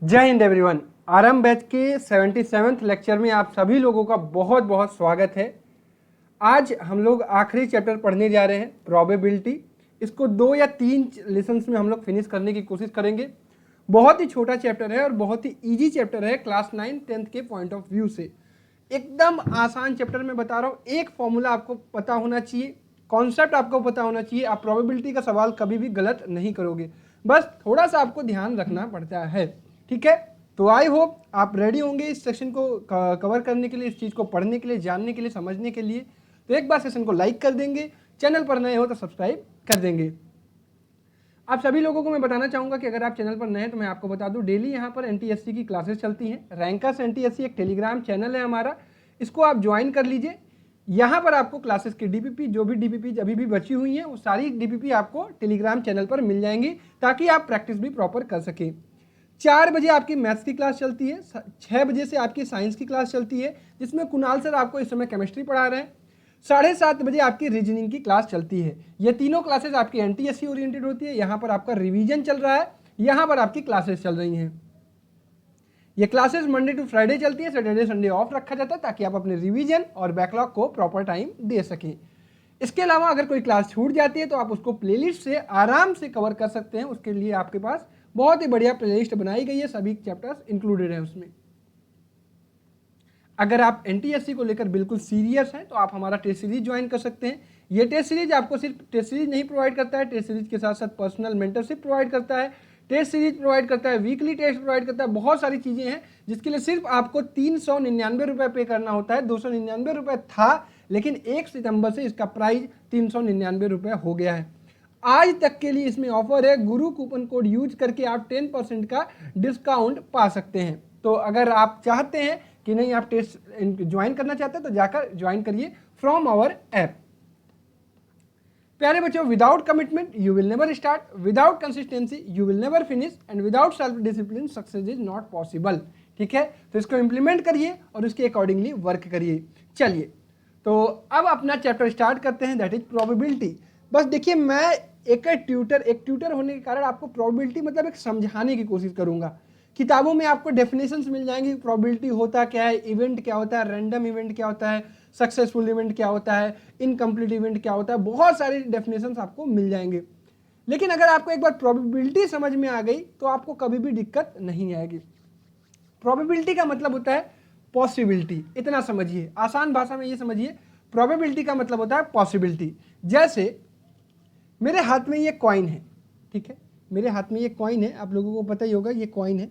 जय Hind everyone. RM batch के 77वें lecture में आप सभी लोगों का बहुत बहुत स्वागत है। आज हम लोग आखिरी चैप्टर पढ़ने जा रहे हैं, प्रोबेबिलिटी। इसको 2 या 3 लेसन्स में हम लोग फिनिश करने की कोशिश करेंगे। बहुत ही छोटा चैप्टर है और बहुत ही इजी चैप्टर है क्लास 9 10th के पॉइंट ऑफ व्यू से। एकदम आसान चैप्टर में बता रहा हूँ। एक फॉर्मूला आपको पता होना चाहिए, कॉन्सेप्ट आपको पता होना चाहिए। आप प्रोबेबिलिटी का सवाल कभी भी गलत नहीं करोगे, बस थोड़ा सा आपको ध्यान रखना पड़ता है। ठीक है, तो आई होप आप रेडी होंगे इस सेक्शन को कवर करने के लिए, इस चीज़ को पढ़ने के लिए, जानने के लिए, समझने के लिए। तो एक बार सेशन को लाइक कर देंगे, चैनल पर नए हो तो सब्सक्राइब कर देंगे। आप सभी लोगों को मैं बताना चाहूँगा कि अगर आप चैनल पर नए हैं तो मैं आपको बता दूं, डेली यहाँ पर एनटीएससी की क्लासेस चलती हैं। रैंकर्स एनटीएससी एक टेलीग्राम चैनल है हमारा, इसको आप ज्वाइन कर लीजिए। यहाँ पर आपको क्लासेस की डीपीपी, जो भी डीपीपी अभी भी बची हुई हैं, वो सारी डीपीपी आपको टेलीग्राम चैनल पर मिल जाएंगी, ताकि आप प्रैक्टिस भी प्रॉपर कर सकें। 4 बजे आपकी मैथ्स की क्लास चलती है, 6 बजे से आपकी साइंस की क्लास चलती है, जिसमें कुणाल सर आपको इस समय केमिस्ट्री पढ़ा रहे हैं। 7:30 बजे आपकी रीजनिंग की क्लास चलती है। ये तीनों क्लासेस आपकी एनटीएससी ओरिएंटेड होती है। यहाँ पर आपका रिवीजन चल रहा है, यहाँ पर आपकी क्लासेस चल रही हैं। ये क्लासेस मंडे टू फ्राइडे चलती है, सैटरडे संडे ऑफ रखा जाता है, ताकि आप अपने रिवीजन और बैकलॉग को प्रॉपर टाइम दे सकें। इसके अलावा अगर कोई क्लास छूट जाती है तो आप उसको प्लेलिस्ट से आराम से कवर कर सकते हैं। उसके लिए आपके पास बहुत ही बढ़िया प्लेलिस्ट बनाई गई है, सभी चैप्टर्स इंक्लूडेड है उसमें। अगर आप एनटीएससी को लेकर बिल्कुल सीरियस हैं तो आप हमारा टेस्ट सीरीज ज्वाइन कर सकते हैं। ये टेस्ट सीरीज आपको सिर्फ टेस्ट सीरीज नहीं प्रोवाइड करता है, टेस्ट सीरीज के साथ साथ पर्सनल मेंटरशिप प्रोवाइड करता है, टेस्ट सीरीज प्रोवाइड करता है, वीकली टेस्ट प्रोवाइड करता है। बहुत सारी चीज़ें हैं जिसके लिए सिर्फ आपको 399 रुपये पे करना होता है। 299 रुपये था, लेकिन 1 सितंबर से इसका प्राइस 399 रुपये हो गया है। आज तक के लिए इसमें ऑफर है, गुरु कूपन कोड यूज करके आप 10% का डिस्काउंट पा सकते हैं। तो अगर आप चाहते हैं कि नहीं, आप टेस्ट ज्वाइन करना चाहते हैं, तो जाकर ज्वाइन करिए फ्रॉम आवर ऐप। प्यारे बच्चों, without commitment you will never start, without consistency you will never finish, and without self discipline success is not possible. ठीक है, तो इसको इंप्लीमेंट करिए और उसके अकॉर्डिंगली वर्क करिए। चलिए, तो अब अपना चैप्टर स्टार्ट करते हैं, दैट इज प्रोबेबिलिटी। बस देखिए, मैं एक ट्यूटर होने के कारण आपको प्रोबेबिलिटी मतलब एक समझाने की कोशिश करूंगा। किताबों में आपको डेफिनेशंस मिल जाएंगी, प्रोबेबिलिटी होता क्या है, इवेंट क्या होता है, रैंडम इवेंट क्या होता है, सक्सेसफुल इवेंट क्या होता है, इनकम्प्लीट इवेंट क्या होता है, बहुत सारे डेफिनेशंस आपको मिल जाएंगे। लेकिन अगर आपको एक बार प्रोबेबिलिटी समझ में आ गई तो आपको कभी भी दिक्कत नहीं आएगी। प्रोबेबिलिटी का मतलब होता है पॉसिबिलिटी, इतना समझिए, आसान भाषा में ये समझिए। प्रोबेबिलिटी का मतलब होता है पॉसिबिलिटी। जैसे मेरे हाथ में ये कॉइन है, ठीक है, मेरे हाथ में ये कॉइन है, आप लोगों को पता ही होगा ये कॉइन है।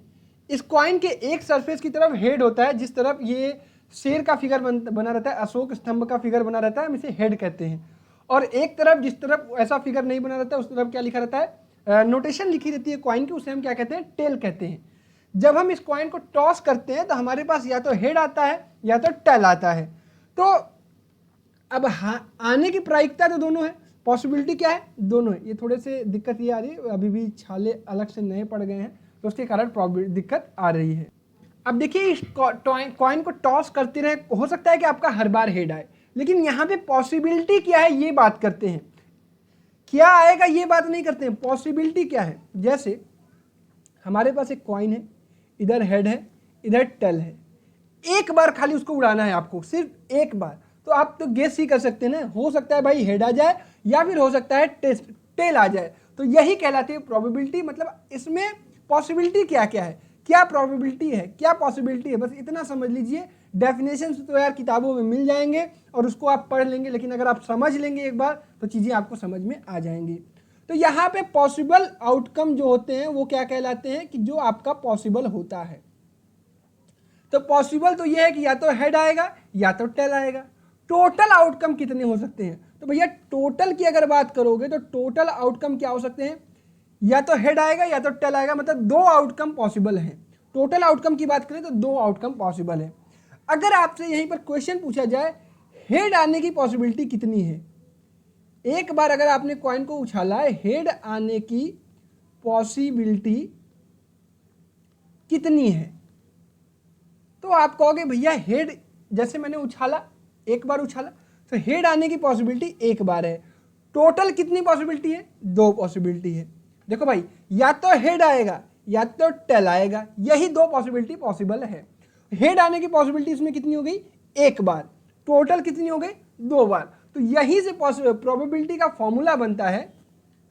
इस कॉइन के एक सरफेस की तरफ हेड होता है, जिस तरफ ये शेर का फिगर बना रहता है, अशोक स्तंभ का फिगर बना रहता है, हम इसे हेड कहते हैं। और एक तरफ, जिस तरफ ऐसा फिगर नहीं बना रहता है, उस तरफ क्या लिखा रहता है, नोटेशन लिखी रहती है कॉइन की, उसे हम क्या कहते हैं, टेल कहते हैं। जब हम इस कॉइन को टॉस करते हैं तो हमारे पास या तो हेड आता है या तो टेल आता है। तो अब आने की प्रायिकता तो दोनों है, पॉसिबिलिटी क्या है, दोनों है। ये थोड़े से दिक्कत ये आ रही है, अभी भी छाले अलग से नए पड़ गए हैं, तो उसके कारण दिक्कत आ रही है। अब देखिए, इस कॉइन को टॉस करते रहे, हो सकता है कि आपका हर बार हेड आए, लेकिन यहाँ पे पॉसिबिलिटी क्या है ये बात करते हैं, क्या आएगा ये बात नहीं करते हैं, पॉसिबिलिटी क्या है। जैसे हमारे पास एक कॉइन है, इधर हेड है, इधर टेल है। एक बार खाली उसको उड़ाना है आपको, सिर्फ एक बार। तो आप तो गेस ही कर सकते हैं ना, हो सकता है भाई हेड आ जाए या फिर हो सकता है टेल आ जाए। तो यही कहलाती है प्रोबेबिलिटी। मतलब इसमें पॉसिबिलिटी क्या क्या है, क्या प्रोबेबिलिटी है, क्या पॉसिबिलिटी है, बस इतना समझ लीजिए। डेफिनेशन तो यार किताबों में मिल जाएंगे और उसको आप पढ़ लेंगे, लेकिन अगर आप समझ लेंगे एक बार तो चीज़ें आपको समझ में आ जाएंगी। तो यहाँ पे पॉसिबल आउटकम जो होते हैं वो क्या कहलाते हैं, कि जो आपका पॉसिबल होता है। तो पॉसिबल तो ये है कि या तो हेड आएगा या तो टेल आएगा। टोटल आउटकम कितने हो सकते हैं, तो भैया टोटल की अगर बात करोगे तो टोटल आउटकम क्या हो सकते हैं, या तो हेड आएगा या तो टेल आएगा, मतलब 2 आउटकम पॉसिबल हैं। टोटल आउटकम की बात करें तो 2 आउटकम पॉसिबल है। अगर आपसे यहीं पर क्वेश्चन पूछा जाए हेड आने की पॉसिबिलिटी कितनी है, एक बार अगर आपने कॉइन को उछाला है, हेड आने की पॉसिबिलिटी कितनी है, तो आप कहोगे भैया हेड, जैसे मैंने उछाला, एक बार उछाला, तो हेड आने की पॉसिबिलिटी एक बार है। टोटल कितनी पॉसिबिलिटी है, 2 पॉसिबिलिटी है। देखो भाई, या तो हेड आएगा या तो टेल आएगा। यही दो पॉसिबिलिटी पॉसिबल है। हेड आने की पॉसिबिलिटी इसमें कितनी हो गई, एक बार। टोटल कितनी हो गई, दो बार। तो यहीं से प्रोबेबिलिटी का फॉर्मूला बनता है।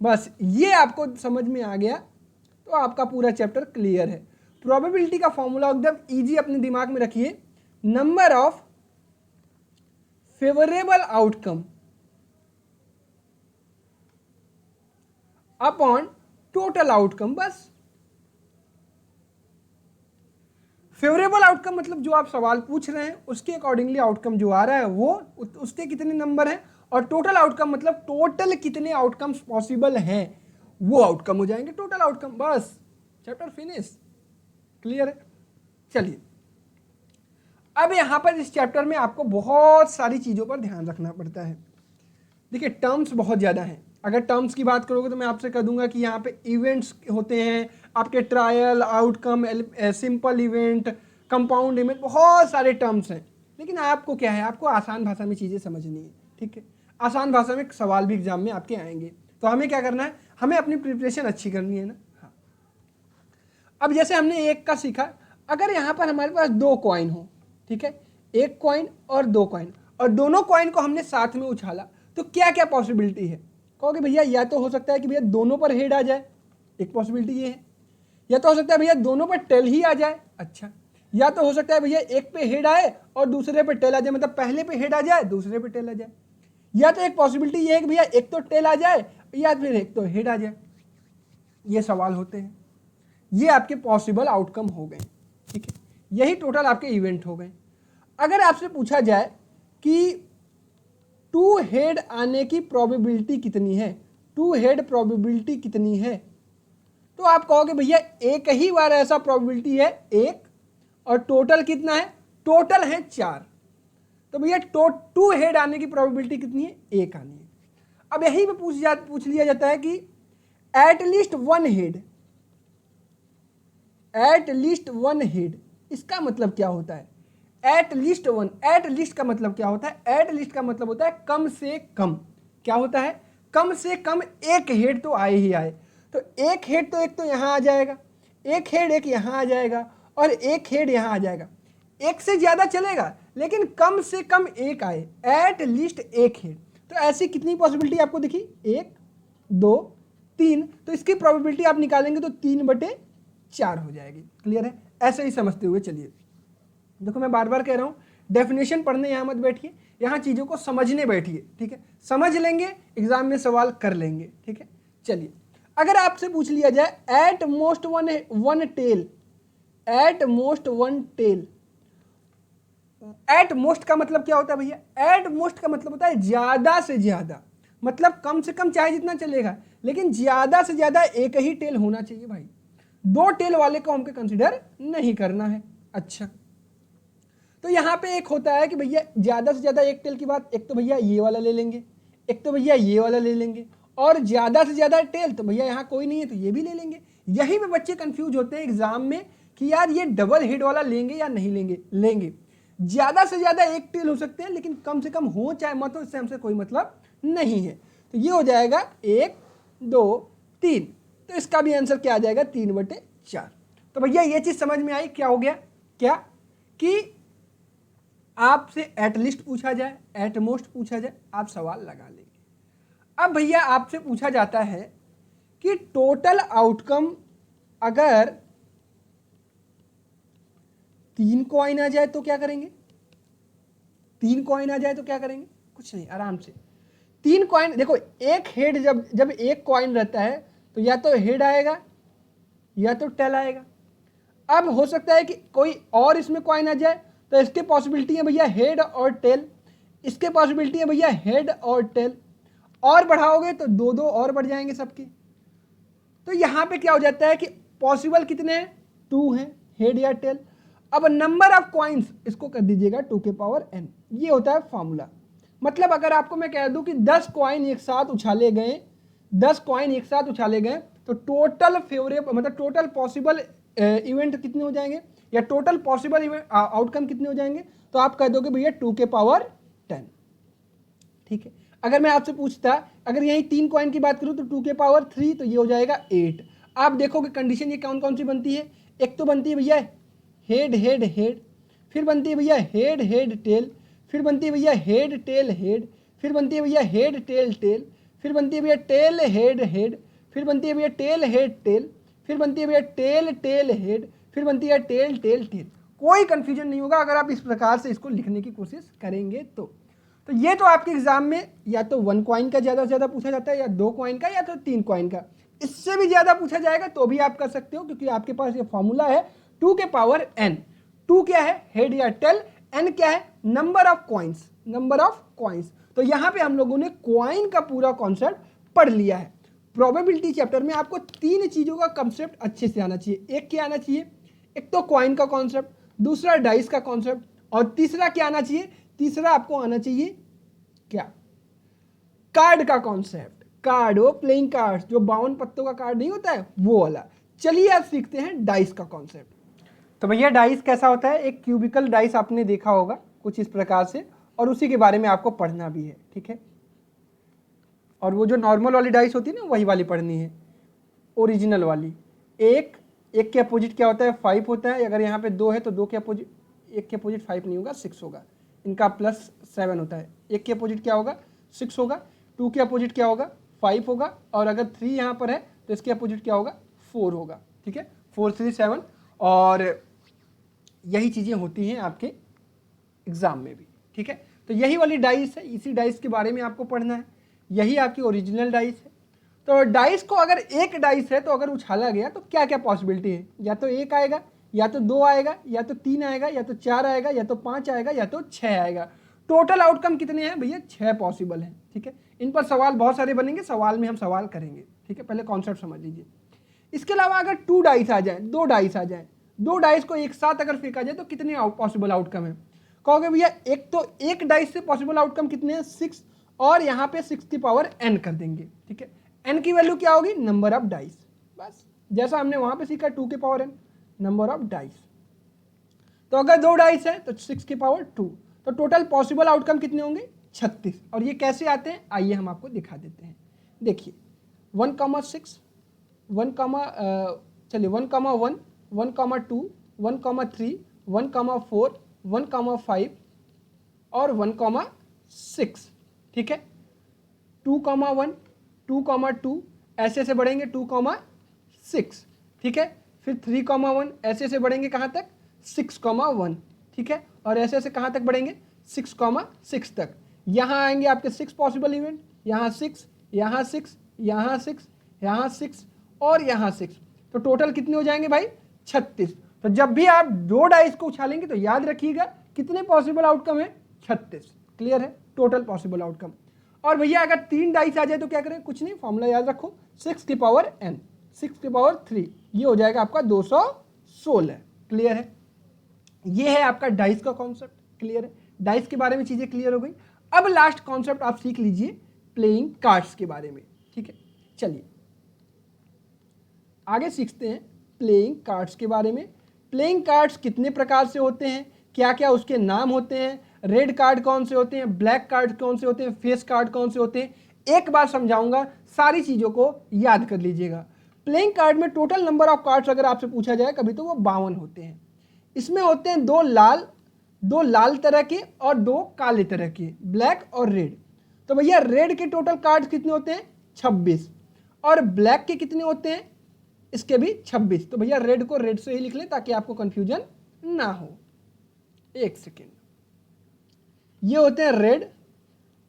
बस ये आपको समझ में आ गया तो आपका पूरा चैप्टर क्लियर है। प्रोबेबिलिटी का फॉर्मूला एकदम इजी अपने दिमाग में रखिए, number of favourable outcome upon total outcome. बस फेवरेबल आउटकम मतलब जो आप सवाल पूछ रहे हैं उसके अकॉर्डिंगली आउटकम जो आ रहा है वो उसके कितने नंबर हैं, और टोटल आउटकम मतलब टोटल कितने आउटकम्स पॉसिबल हैं वो आउटकम हो जाएंगे टोटल आउटकम। बस चैप्टर फिनिश, क्लियर है। चलिए अब यहां पर इस चैप्टर में आपको बहुत सारी चीजों पर ध्यान रखना पड़ता है। देखिए टर्म्स बहुत ज्यादा हैं। अगर टर्म्स की बात करोगे तो मैं आपसे कह दूंगा कि यहाँ पे इवेंट्स होते हैं आपके, trial, outcome, simple event, compound event, बहुत सारे टर्म्स हैं। लेकिन आपको क्या है, आपको आसान भाषा में चीज़ें समझनी है, ठीक है। आसान भाषा में सवाल भी एग्जाम में आपके आएंगे, तो हमें क्या करना है, हमें अपनी प्रिपरेशन अच्छी करनी है ना। हाँ, अब जैसे हमने एक का सीखा, अगर यहाँ पर हमारे पास दो कॉइन हो, ठीक है, एक कॉइन और दो कॉइन, और दोनों कॉइन को हमने साथ में उछाला, तो क्या क्या पॉसिबिलिटी है। कहोगे भैया या तो हो सकता है कि भैया दोनों पर हेड आ जाए, एक पॉसिबिलिटी ये है। या तो हो सकता है भैया दोनों पर टेल ही आ जाए, अच्छा। या तो हो सकता है भैया एक पे हेड आए और दूसरे पे टेल आ जाए, मतलब पहले पे हेड आ जाए दूसरे पे टेल आ जाए। या तो एक पॉसिबिलिटी ये है कि भैया एक तो टेल आ जाए या फिर एक तो हेड आ जाए। ये सवाल होते हैं, ये आपके पॉसिबल आउटकम हो गए, ठीक है। यही टोटल आपके इवेंट हो गए। अगर आपसे पूछा जाए कि टू हेड आने की प्रोबेबिलिटी कितनी है, टू हेड प्रोबेबिलिटी कितनी है, तो आप कहोगे भैया एक ही बार ऐसा प्रोबेबिलिटी है एक, और टोटल कितना है, टोटल है 4। तो भैया टू हेड आने की प्रोबेबिलिटी कितनी है, एक आनी है। अब यही पे पूछ लिया जाता है कि at least one head, at least one head, इसका मतलब क्या होता है। At least one, at least का मतलब क्या होता है, एट लीस्ट का मतलब होता है कम से कम। क्या होता है, कम से कम एक हेड तो आए ही आए। तो एक हेड तो एक तो यहां आ जाएगा, एक हेड एक यहां आ जाएगा, और एक हेड यहां आ जाएगा। एक से ज्यादा चलेगा लेकिन कम से कम एक आए, एट लीस्ट एक हेड। तो ऐसी कितनी पॉसिबिलिटी आपको दिखी, 1 2 3। तो इसकी प्रोबेबिलिटी आप निकालेंगे तो 3/4 हो जाएगी। क्लियर है, ऐसे ही समझते हुए चलिए। देखो मैं बार बार कह रहा हूं, डेफिनेशन पढ़ने यहां मत बैठिए, यहां चीजों को समझने बैठिए, ठीक है। समझ लेंगे एग्जाम में सवाल कर लेंगे, ठीक है। चलिए अगर आपसे पूछ लिया जाए at most one tail, at most one tail, at most का मतलब क्या होता है भैया, एट मोस्ट का मतलब होता है ज्यादा से ज्यादा, मतलब कम से कम चाहे जितना चलेगा, लेकिन ज्यादा से ज्यादा एक ही टेल होना चाहिए भाई। दो टेल वाले को हमको कंसीडर नहीं करना है। अच्छा, तो यहां पे एक होता है कि भैया ज्यादा से ज्यादा एक टेल की बात, एक तो भैया ये वाला ले लेंगे, एक तो भैया ये वाला ले लेंगे, और ज्यादा से ज्यादा टेल तो भैया यहाँ कोई नहीं है तो ये भी ले लेंगे। यही में बच्चे कंफ्यूज होते हैं एग्जाम में कि यार ये डबल हेड वाला लेंगे या नहीं लेंगे। लेंगे, ज्यादा से ज्यादा एक टेल हो सकते हैं, लेकिन कम से कम हो चाहे मत हो, इससे हमसे कोई मतलब नहीं है। तो ये हो जाएगा 1 2 3। तो इसका भी आंसर क्या आ जाएगा, 3/4। तो भैया ये चीज समझ में आई, क्या हो गया, क्या कि आपसे एटलीस्ट पूछा जाए, एट मोस्ट पूछा जाए, आप सवाल लगा लेंगे। अब भैया आपसे पूछा जाता है कि टोटल आउटकम अगर 3 कॉइन आ जाए तो क्या करेंगे, 3 कॉइन आ जाए तो क्या करेंगे, कुछ नहीं, आराम से 3 कॉइन। देखो एक हेड जब एक कॉइन रहता है तो या तो हेड आएगा या तो टेल आएगा। अब हो सकता है कि कोई और इसमें कॉइन आ जाए, तो इसके पॉसिबिलिटी है भैया हेड और टेल, इसके पॉसिबिलिटी है भैया हेड और टेल, और बढ़ाओगे तो 2 और बढ़ जाएंगे सबके। तो यहां पे क्या हो जाता है कि पॉसिबल कितने हैं, 2 हैं, हेड या टेल। अब नंबर ऑफ कॉइन्स इसको कर दीजिएगा 2 के पावर n, ये होता है फॉर्मूला। मतलब अगर आपको मैं कह दूं कि 10 कॉइन एक साथ उछाले गए, 10 कॉइन एक साथ उछाले गए, तो टोटल फेवरेबल मतलब टोटल पॉसिबल इवेंट कितने हो जाएंगे, या टोटल पॉसिबल आउटकम कितने हो जाएंगे, तो आप कह दोगे भैया 2 के पावर 10, ठीक है। अगर मैं आपसे पूछता, अगर यही 3 कॉइन की बात करूं तो 2 के पावर 3, तो ये हो जाएगा 8। आप देखोगे कंडीशन ये कौन कौन सी बनती है, एक तो बनती है भैया हेड हेड हेड, फिर बनती है भैया हेड हेड टेल, फिर बनती है भैया हेड टेल हेड, फिर बनती है भैया हेड टेल टेल, फिर बनती है भैया टेल हेड हेड, फिर बनती है भैया टेल हेड टेल, फिर बनती है भैया टेल टेल हेड, फिर बनती है टेल टेल टेल। कोई कंफ्यूजन नहीं होगा अगर आप इस प्रकार से इसको लिखने की कोशिश करेंगे तो ये तो आपके एग्जाम में या तो 1 कॉइन का ज़्यादा से ज़्यादा पूछा जाता है, या 2 कॉइन का, या तो 3 कॉइन का। इससे भी ज़्यादा पूछा जाएगा तो भी आप कर सकते हो, क्योंकि आपके पास ये फॉर्मूला है 2 के पावर n। 2 क्या है, हेड या टेल, n क्या है, number of coins, number of coins. तो यहाँ पे हम लोगों ने कॉइन का पूरा कॉन्सेप्ट पढ़ लिया है। प्रोबेबिलिटी चैप्टर में आपको 3 चीज़ों का कंसेप्ट अच्छे से आना चाहिए। एक क्या आना चाहिए, एक तो कॉइन का कॉन्सेप्ट, दूसरा डाइस का कॉन्सेप्ट, और तीसरा क्या आना चाहिए, तीसरा आपको आना चाहिए क्या, कार्ड का कॉन्सेप्ट। कार्ड, वो प्लेइंग कार्ड, जो 52 पत्तों का कार्ड नहीं होता है वो वाला। चलिए आज सीखते हैं डाइस का कॉन्सेप्ट। तो भैया डाइस कैसा होता है, एक क्यूबिकल डाइस आपने देखा होगा कुछ इस प्रकार से, और उसी के बारे में आपको पढ़ना भी है, ठीक है। और वो जो नॉर्मल वाली डाइस होती है ना, वही वाली पढ़नी है, ओरिजिनल वाली। एक के अपोजिट क्या होता है, 5 होता है। अगर यहाँ पे 2 है तो 2 के अपोजिट, 1 के अपोजिट 5 नहीं होगा, 6 होगा। इनका +7 होता है। 1 के अपोजिट क्या होगा, 6 होगा। 2 के अपोजिट क्या होगा, 5 होगा। और अगर 3 यहाँ पर है तो इसके अपोजिट क्या होगा, 4 होगा, ठीक है। 4 3 7। और यही चीज़ें होती हैं आपके एग्जाम में भी, ठीक है। तो यही वाली डाइस है, इसी डाइस के बारे में आपको पढ़ना है। यही आपकी ओरिजिनल डाइस है। तो डाइस को अगर एक डाइस है तो अगर उछाला गया तो क्या क्या पॉसिबिलिटी है, या तो 1 आएगा, या तो 2 आएगा, या तो 3 आएगा, या तो 4 आएगा, या तो 5 आएगा, या तो 6 आएगा। टोटल आउटकम कितने हैं भैया, 6 पॉसिबल हैं, ठीक है। इन पर सवाल बहुत सारे बनेंगे, सवाल में हम सवाल करेंगे, ठीक है। पहले कॉन्सेप्ट समझ लीजिए। इसके अलावा अगर 2 डाइस आ जाए, 2 डाइस आ जाए, 2 डाइस को एक साथ अगर फेंका जाए तो कितने पॉसिबल आउटकम है, कहोगे भैया एक तो एक डाइस से पॉसिबल आउटकम कितने हैं, 6, और यहाँ पे 6 की पावर n कर देंगे, ठीक है। n की वैल्यू क्या होगी, नंबर ऑफ डाइस, बस जैसा हमने वहां पे सीखा 2 के power n, number of dice. तो अगर 2 डाइस है तो 6 की पावर 2, तो टोटल पॉसिबल आउटकम कितने होंगे, 36। और ये कैसे आते हैं, आइए हम आपको दिखा देते हैं। देखिए 1,6, 1, चलिए 1,1, 1,2, 1,3, 1,4, 1,5 और 1,6, ठीक है। 2,1, 2,2 ऐसे से बढ़ेंगे 2,6, ठीक है। फिर 3,1 ऐसे से बढ़ेंगे कहाँ तक, 6,1, ठीक है। और ऐसे ऐसे कहाँ तक बढ़ेंगे, 6,6 तक। यहाँ आएंगे आपके 6 पॉसिबल इवेंट, यहाँ 6, यहाँ 6, यहाँ 6, यहाँ 6 और यहाँ 6। तो टोटल कितने हो जाएंगे भाई, 36। तो जब भी आप 2 डाइस को उछालेंगे तो याद रखिएगा कितने पॉसिबल आउटकम है, 36। क्लियर है, टोटल पॉसिबल आउटकम। और भैया अगर 3 डाइस आ जाए तो क्या करें, कुछ नहीं, फॉर्मूला याद रखो, 6 की पावर n, 6 की पावर 3, ये हो जाएगा आपका 216। क्लियर है, ये है आपका डाइस का कॉन्सेप्ट। क्लियर है, डाइस के बारे में चीजें क्लियर हो गई। अब लास्ट कॉन्सेप्ट आप सीख लीजिए प्लेइंग कार्ड्स के बारे में, ठीक है। चलिए आगे सीखते हैं प्लेइंग कार्ड्स के बारे में। प्लेइंग कार्ड्स कितने प्रकार से होते हैं, क्या क्या उसके नाम होते हैं, रेड कार्ड कौन से होते हैं, ब्लैक कार्ड कौन से होते हैं, फेस कार्ड कौन से होते हैं, एक बार समझाऊंगा, सारी चीज़ों को याद कर लीजिएगा। प्लेइंग कार्ड में टोटल नंबर ऑफ कार्ड्स अगर आपसे पूछा जाए कभी तो वो 52 होते हैं। इसमें होते हैं 2 लाल तरह के और 2 काले तरह के, ब्लैक और रेड। तो भैया रेड के टोटल कार्ड्स कितने होते हैं, 26, और ब्लैक के कितने होते हैं, इसके भी 26। तो भैया रेड को रेड से ही लिख लें ताकि आपको कंफ्यूजन ना हो। एक सेकेंड, ये होते हैं रेड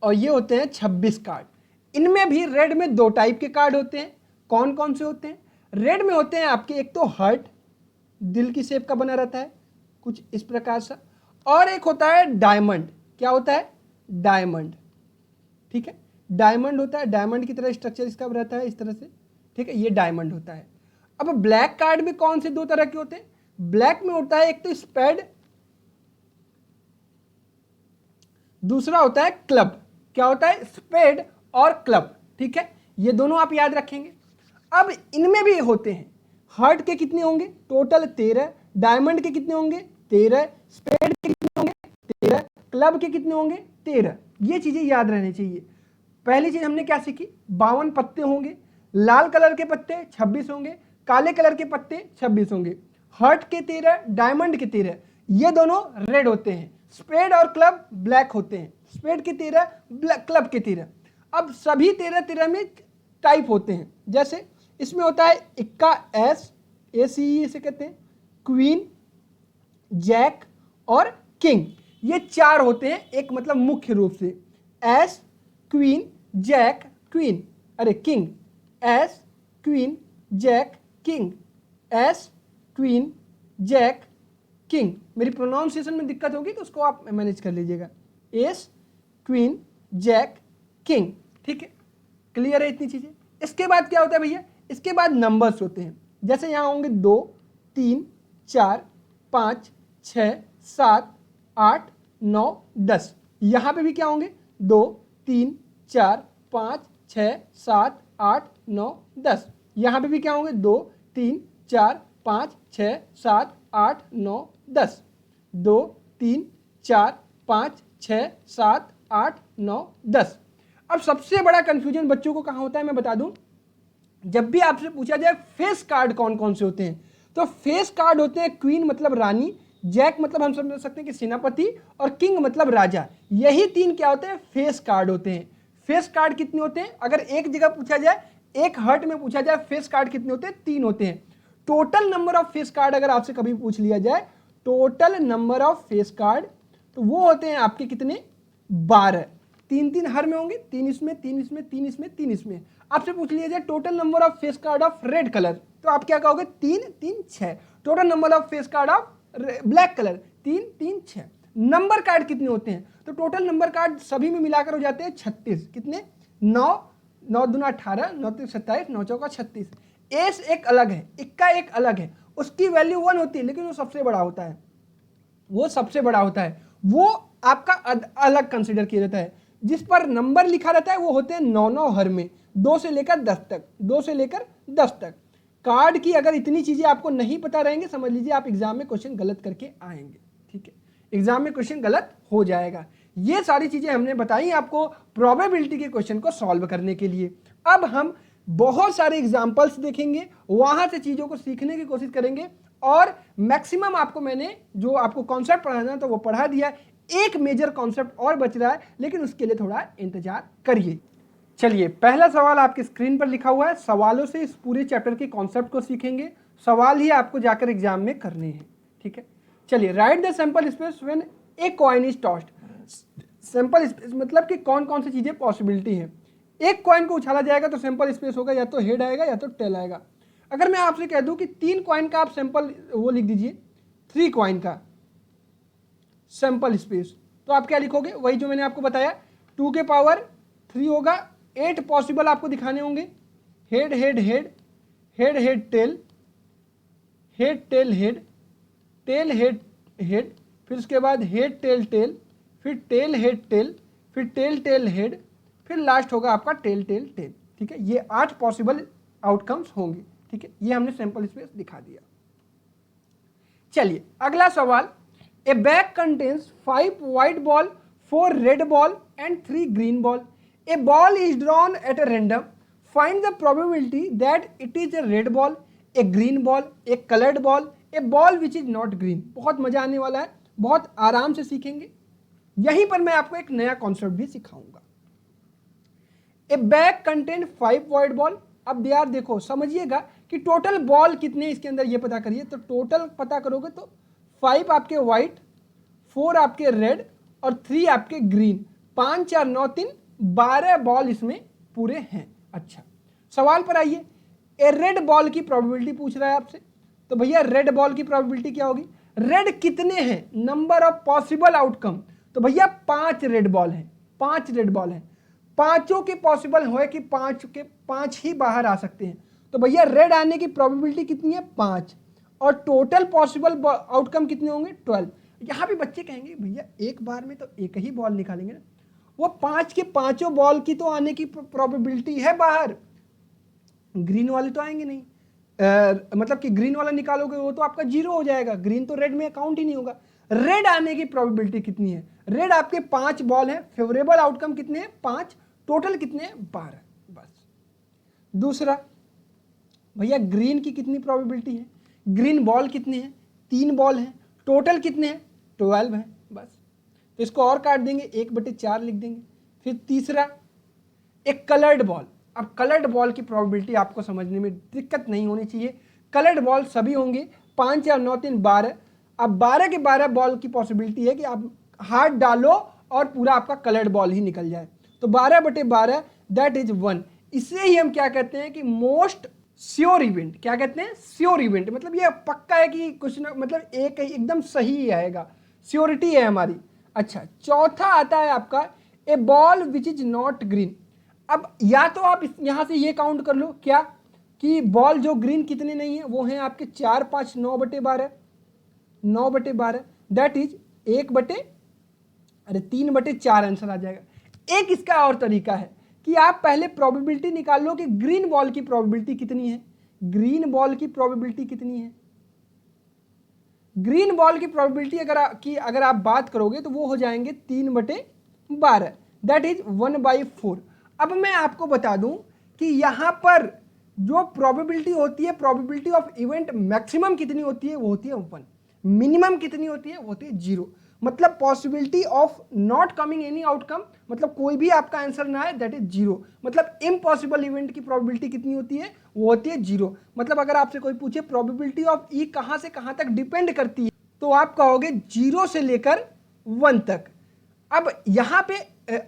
और ये होते हैं 26 कार्ड। इनमें भी रेड में 2 टाइप के कार्ड होते हैं। कौन कौन से होते हैं, रेड में होते हैं आपके एक तो हार्ट, दिल की शेप का बना रहता है कुछ इस प्रकार सा, और एक होता है डायमंड। क्या होता है, डायमंड, ठीक है। डायमंड होता है, डायमंड की तरह स्ट्रक्चर इसका रहता है इस तरह से, ठीक है, ये डायमंड होता है। अब ब्लैक कार्ड में कौन से 2 तरह के होते हैं, ब्लैक में होता है एक तो स्पेड, दूसरा होता है क्लब। क्या होता है, स्पेड और क्लब, ठीक है, ये दोनों आप याद रखेंगे। अब इनमें भी होते हैं, हार्ट के कितने होंगे, टोटल 13, डायमंड के कितने होंगे 13, स्पेड के कितने होंगे 13, क्लब के कितने होंगे 13। ये चीजें याद रहनी चाहिए। पहली चीज हमने क्या सीखी, 52 पत्ते होंगे, लाल कलर के पत्ते 26 होंगे, काले कलर के पत्ते 26 होंगे, हार्ट के 13, डायमंड के 13, ये दोनों रेड होते हैं। स्पेड और क्लब ब्लैक होते हैं, स्पेड के 13, क्लब के 13। अब सभी 13 में टाइप होते हैं, जैसे इसमें होता है इक्का, एस, ACE इसे कहते हैं, क्वीन, जैक और किंग, ये 4 होते हैं एक मतलब मुख्य रूप से, एस, क्वीन, जैक, क्वीन, अरे king, ace, queen, jack, king, ace, queen, jack, king. मेरी प्रोनाउंसिएशन में दिक्कत होगी तो उसको आप मैनेज कर लीजिएगा, एस, क्वीन, जैक, किंग, ठीक है, क्लियर है इतनी चीजें। इसके बाद क्या होता है भैया, इसके बाद नंबर्स होते हैं, जैसे यहां होंगे 2, 3, 4, 5, 6, 7, 8, 9, 10। यहां पे भी क्या होंगे, 2, 3, 4, 5, 6, 7, 8, 9, 10। यहां पे भी क्या होंगे, 2, 3, 4, 5, 6, 7, 8, 9, 10। 2, 3, 4, 5, 6, 7, 8, 9, 10। अब सबसे बड़ा कंफ्यूजन बच्चों को कहां होता है मैं बता दूं, जब भी आपसे पूछा जाए फेस कार्ड कौन कौन से होते हैं, तो फेस कार्ड होते हैं क्वीन मतलब रानी, जैक मतलब हम समझ सकते हैं कि सेनापति, और किंग मतलब राजा। यही 3 क्या होते हैं, फेस कार्ड होते हैं। फेस कार्ड कितने होते हैं, अगर एक जगह पूछा जाए, एक हर्ट में पूछा जाए फेस कार्ड कितने होते हैं, 3 होते हैं। Total number of face card अगर आपसे कभी पूछ लिया जाए, total number of face card, तो वो होते हैं आपके कितने, 12। 3 हर में होंगे, 3 इसमें, 3 इसमें, 3 इसमें, 3 इसमें। आपसे पूछ लिया जाए total number of face card of red colour, तो आप क्या कहोगे, 3, 3, 6। Total number of face card of black colour, 3, 3, 6। Number card कितने होते हैं, तो टोटल नंबर कार्ड सभी में मिलाकर हो जाते हैं 36। कितने, 9, 9 दूना 18, 9 3 27, 9 चौका 36। एस एक अलग है, इक्का एक अलग है, उसकी वैल्यू 1 होती है, लेकिन वो सबसे बड़ा होता है, वो सबसे बड़ा होता है, वो आपका अलग कंसिडर किया जाता है। जिस पर नंबर लिखा रहता है वो होते हैं 9 हर में, 2 से लेकर 10 तक, 2 से लेकर 10 तक। कार्ड की अगर इतनी चीजें आपको नहीं पता रहेंगे, समझ लीजिए आप एग्जाम में क्वेश्चन गलत करके आएंगे, ठीक है, एग्जाम में क्वेश्चन गलत हो जाएगा। ये सारी चीजें हमने बताई आपको प्रोबेबिलिटी के क्वेश्चन को सॉल्व करने के लिए। अब हम बहुत सारे एग्जाम्पल्स देखेंगे, वहां से चीजों को सीखने की कोशिश करेंगे, और मैक्सिमम आपको मैंने जो आपको कॉन्सेप्ट पढ़ाना तो वो पढ़ा दिया। एक मेजर कॉन्सेप्ट और बच रहा है, लेकिन उसके लिए थोड़ा इंतजार करिए। चलिए, पहला सवाल आपकी स्क्रीन पर लिखा हुआ है, सवालों से इस पूरे चैप्टर के कॉन्सेप्ट को सीखेंगे, सवाल ही आपको जाकर एग्जाम में करने हैं, ठीक है। चलिए, right the sample space when a coin is tossed. Sample space मतलब कि कौन कौन सी चीजें पॉसिबिलिटी है। एक कॉइन को उछाला जाएगा तो सैंपल स्पेस होगा या तो हेड आएगा या तो टेल आएगा। अगर मैं आपसे कह दूं कि 3 कॉइन का आप सैंपल वो लिख दीजिए, 3 कॉइन का सैंपल स्पेस, तो आप क्या लिखोगे, वही जो मैंने आपको बताया, 2 के पावर 3 होगा। 8 पॉसिबल आपको दिखाने होंगे, head head head, head head tail, head tail head, tail head head, फिर उसके बाद हेड टेल टेल, फिर टेल हेड टेल, फिर टेल टेल हेड, फिर लास्ट होगा आपका टेल टेल टेल, ठीक है। ये 8 पॉसिबल आउटकम्स होंगे, ठीक है। ये हमने सैंपल स्पेस दिखा दिया। चलिए, अगला सवाल, ए bag contains 5 white ball, 4 red ball and 3 green ball. A ball is drawn at a random. Find the probability that it is a red ball, a green ball, a colored ball, a ball which is not green. बहुत मजा आने वाला है, बहुत आराम से सीखेंगे। यहीं पर मैं आपको एक नया कॉन्सेप्ट भी सिखाऊंगा। ए बैग कंटेन 5 white ball। अब यार देखो, समझिएगा कि टोटल बॉल कितने इसके अंदर ये पता करिए, तो टोटल पता करोगे तो 5 आपके व्हाइट, 4 आपके रेड और 3 आपके ग्रीन, 5 4 9 3 12 बॉल इसमें पूरे हैं। अच्छा, सवाल पर आइए, ए रेड बॉल की प्रोबेबिलिटी पूछ रहा है आपसे, तो भैया रेड बॉल की प्रोबेबिलिटी क्या होगी, रेड कितने हैं, नंबर ऑफ पॉसिबल आउटकम, तो भैया 5 रेड बॉल हैं, 5 रेड बॉल हैं, पांचों के पॉसिबल हो कि 5 के 5 ही बाहर आ सकते हैं, तो भैया रेड आने की प्रोबेबिलिटी कितनी है, 5, और टोटल पॉसिबल आउटकम कितने होंगे, 12। यहाँ भी बच्चे कहेंगे भैया एक बार में तो एक ही बॉल निकालेंगे ना, वो 5 के पांचों बॉल की तो आने की प्रोबेबिलिटी है बाहर, ग्रीन वाले तो आएंगे नहीं, मतलब कि ग्रीन वाला निकालोगे वो तो आपका 0 हो जाएगा, ग्रीन तो रेड में काउंट ही नहीं होगा। रेड आने की प्रोबेबिलिटी कितनी है, रेड आपके 5 बॉल है, फेवरेबल आउटकम कितने हैं, 5, टोटल कितने हैं, 12, बस। दूसरा, भैया ग्रीन की कितनी प्रोबेबिलिटी है, ग्रीन बॉल कितने हैं, 3 बॉल हैं, टोटल कितने हैं, 12 हैं बस। तो इसको और काट देंगे, 1/4 लिख देंगे। फिर तीसरा एक कलर्ड बॉल। अब कलर्ड बॉल की प्रोबेबिलिटी आपको समझने में दिक्कत नहीं होनी चाहिए। कलर्ड बॉल सभी होंगे, 5 या 9 3 12। अब 12 के 12 बॉल की पॉसिबिलिटी है कि आप हाथ डालो और पूरा आपका कलर्ड बॉल ही निकल जाए। तो 12/12 दैट इज 1। इसे ही हम क्या कहते हैं कि मोस्ट श्योर इवेंट। क्या कहते हैं, श्योर इवेंट। मतलब ये पक्का है कि कुछ ना, मतलब एक एकदम सही ही आएगा, श्योरिटी है हमारी। अच्छा, चौथा आता है आपका a ball which is not green. अब या तो आप यहां से ये काउंट कर लो क्या कि बॉल जो ग्रीन कितने नहीं है, वो हैं आपके 4 5 9/12, 9/12 दैट इज 3/4 आंसर आ जाएगा। एक इसका और तरीका है कि आप पहले प्रोबेबिलिटी निकाल लो कि ग्रीन बॉल की प्रोबेबिलिटी कितनी है। ग्रीन बॉल की प्रोबेबिलिटी कितनी है, ग्रीन बॉल की प्रोबेबिलिटी अगर आप बात करोगे तो वो हो जाएंगे 3/12 दैट इज 1/4। अब मैं आपको बता दूं कि यहां पर जो प्रोबेबिलिटी होती है, प्रोबेबिलिटी ऑफ इवेंट मैक्सिमम कितनी होती है, वो होती है 1। मिनिमम कितनी होती है, वो होती है 0। मतलब possibility of not coming any outcome, मतलब कोई भी आपका आंसर ना आए, दैट इज 0। मतलब इम्पॉसिबल इवेंट की प्रोबेबिलिटी कितनी होती है, वो होती है 0। मतलब अगर आपसे कोई पूछे प्रोबेबिलिटी ऑफ ई कहां से कहां तक डिपेंड करती है, तो आप कहोगे 0 से लेकर 1 तक। अब यहां पे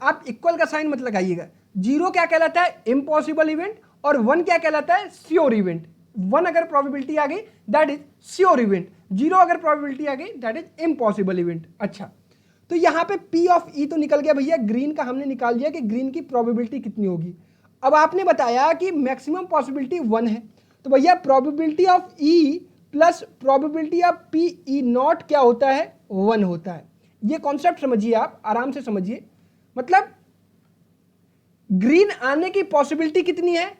आप इक्वल का साइन मत लगाइएगा। 0 क्या कहलाता है, इम्पॉसिबल इवेंट, और 1 क्या कहलाता है, श्योर इवेंट। 1 अगर प्रोबेबिलिटी आ गई दैट इज श्योर इवेंट, 0 अगर प्रोबेबिलिटी आ गई दैट इज इम्पॉसिबल इवेंट। अच्छा, तो यहां पे P ऑफ E तो निकल गया भैया, ग्रीन का हमने निकाल दिया कि ग्रीन की प्रोबेबिलिटी कितनी होगी। अब आपने बताया कि मैक्सिमम पॉसिबिलिटी 1 है, तो भैया probability of E plus probability of PE not क्या होता है, 1 होता है। ये कॉन्सेप्ट समझिए, आप आराम से समझिए। मतलब ग्रीन आने की पॉसिबिलिटी कितनी है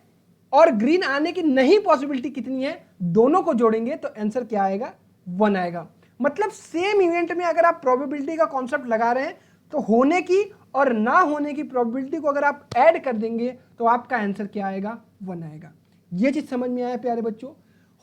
और ग्रीन आने की नहीं पॉसिबिलिटी कितनी है, दोनों को जोड़ेंगे तो आंसर क्या आएगा, 1 आएगा। मतलब सेम इवेंट में अगर आप प्रोबेबिलिटी का कॉन्सेप्ट लगा रहे हैं तो होने की और ना होने की प्रोबेबिलिटी को अगर आप ऐड कर देंगे तो आपका आंसर क्या आएगा, 1 आएगा। ये चीज समझ में आया प्यारे बच्चों,